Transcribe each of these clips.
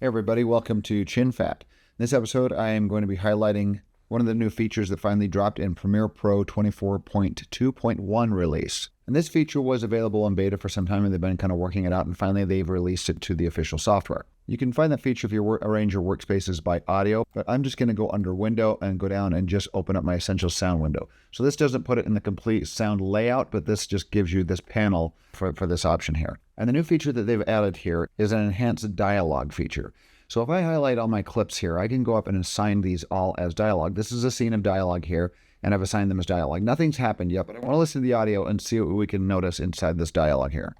Hey everybody, welcome to Chin Fat. In this episode, I am going to be highlighting one of the new features that finally dropped in Premiere Pro 24.2.1 release. And this feature was available in beta for some time, and they've been kind of working it out, and finally they've released it to the official software. You can find that feature if you arrange your workspaces by audio, but I'm just going to go under Window and go down and just open up my Essential Sound window. So this doesn't put it in the complete sound layout, but this just gives you this panel for this option here. And the new feature that they've added here is an enhanced dialogue feature. So if I highlight all my clips here, I can go up and assign these all as dialogue. This is a scene of dialogue here, and I've assigned them as dialogue. Nothing's happened yet, but I want to listen to the audio and see what we can notice inside this dialogue here.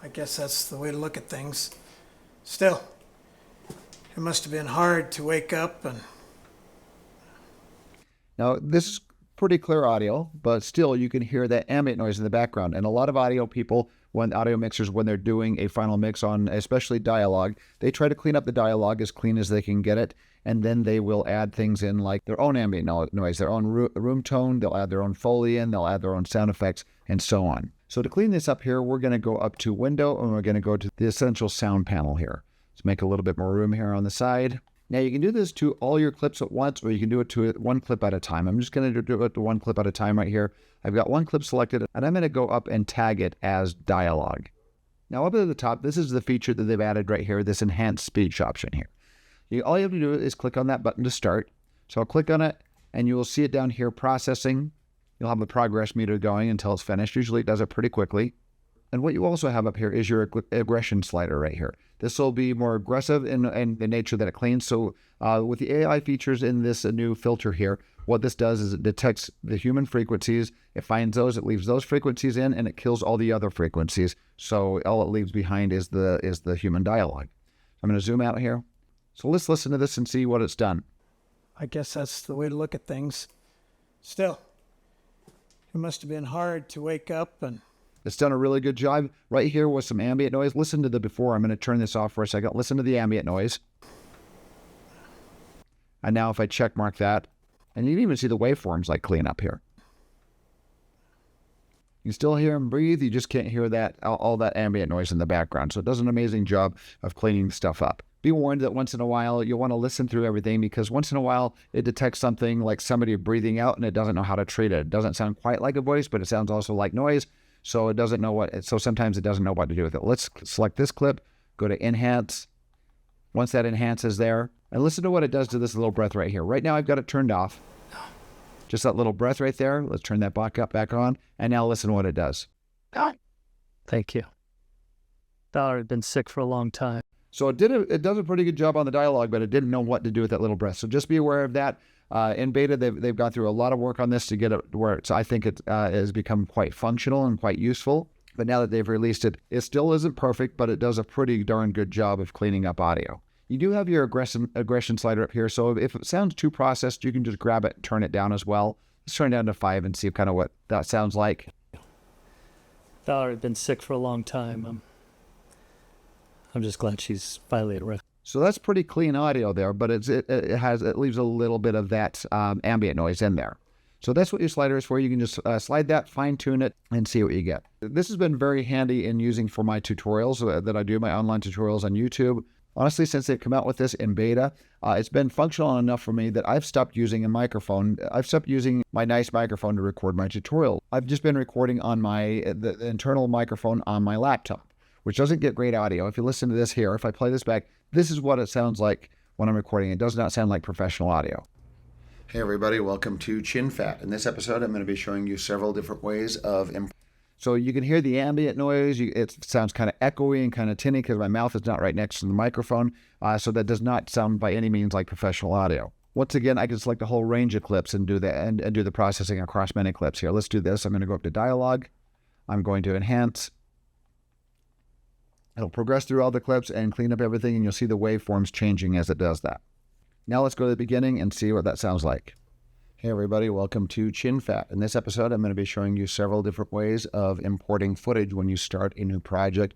I guess that's the way to look at things. Still, it must have been hard to wake up and... Now, this is pretty clear audio, but still you can hear that ambient noise in the background. And a lot of audio people, audio mixers, when they're doing a final mix on especially dialogue, they try to clean up the dialogue as clean as they can get it, and then they will add things in like their own ambient noise, their own room tone, they'll add their own Foley in, they'll add their own sound effects, and so on. So to clean this up here, we're going to go up to Window, and we're going to go to the Essential Sound panel here. Let's make a little bit more room here on the side. Now you can do this to all your clips at once, or you can do it to one clip at a time. I'm just going to do it to one clip at a time right here. I've got one clip selected, and I'm going to go up and tag it as dialogue. Now up at the top, this is the feature that they've added right here, this enhanced speech option here. All you have to do is click on that button to start. So I'll click on it, and you will see it down here processing. You'll have the progress meter going until it's finished. Usually it does it pretty quickly. And what you also have up here is your aggression slider right here. This will be more aggressive in the nature that it cleans. So with the AI features in this new filter here, what this does is it detects the human frequencies. It finds those, it leaves those frequencies in, and it kills all the other frequencies. So all it leaves behind is the human dialogue. I'm going to zoom out here. So let's listen to this and see what it's done. I guess that's the way to look at things. Still, it must have been hard to wake up and... It's done a really good job. Right here was some ambient noise. Listen to the before. I'm going to turn this off for a second. Listen to the ambient noise. And now if I check mark that, and you can even see the waveforms like clean up here. You can still hear him breathe. You just can't hear that all that ambient noise in the background. So it does an amazing job of cleaning stuff up. Be warned that once in a while you'll want to listen through everything, because once in a while it detects something like somebody breathing out and it doesn't know how to treat it. It doesn't sound quite like a voice, but it sounds also like noise. So it doesn't know so sometimes it doesn't know what to do with it. Let's select this clip, go to Enhance. Once that enhances there, and listen to what it does to this little breath right here. Right now I've got it turned off. Just that little breath right there. Let's turn that back on. And now listen to what it does. Thank you. Thought I'd been sick for a long time. So it does a pretty good job on the dialogue, but it didn't know what to do with that little breath. So just be aware of that. In beta, they've gone through a lot of work on this to get it where I think it has become quite functional and quite useful. But now that they've released it, it still isn't perfect, but it does a pretty darn good job of cleaning up audio. You do have your aggression slider up here, so if it sounds too processed, you can just grab it and turn it down as well. Let's turn it down to 5 and see kind of what that sounds like. Thought I'd been sick for a long time. I'm just glad she's finally at rest. So that's pretty clean audio there, but it leaves a little bit of that ambient noise in there. So that's what your slider is for. You can just slide that, fine tune it, and see what you get. This has been very handy in using for my tutorials that I do, my online tutorials on YouTube. Honestly, since they've come out with this in beta, it's been functional enough for me that I've stopped using a microphone. I've stopped using my nice microphone to record my tutorial. I've just been recording on the internal microphone on my laptop, which doesn't get great audio. If you listen to this here, if I play this back, this is what it sounds like when I'm recording. It does not sound like professional audio. Hey everybody, welcome to Chin Fat. In this episode, I'm going to be showing you several different ways of So you can hear the ambient noise. It sounds kind of echoey and kind of tinny because my mouth is not right next to the microphone. So that does not sound by any means like professional audio. Once again, I can select a whole range of clips and do the processing across many clips here. Let's do this. I'm going to go up to Dialogue. I'm going to Enhance. It'll progress through all the clips and clean up everything, and you'll see the waveforms changing as it does that. Now let's go to the beginning and see what that sounds like. Hey everybody, welcome to Chin Fat. In this episode, I'm going to be showing you several different ways of importing footage when you start a new project.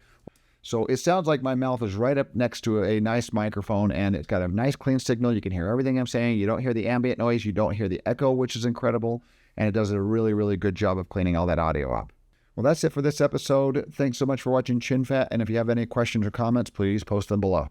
So it sounds like my mouth is right up next to a nice microphone, and it's got a nice clean signal. You can hear everything I'm saying. You don't hear the ambient noise. You don't hear the echo, which is incredible. And it does a really, really good job of cleaning all that audio up. Well, that's it for this episode. Thanks so much for watching Chin Fat, and if you have any questions or comments, please post them below.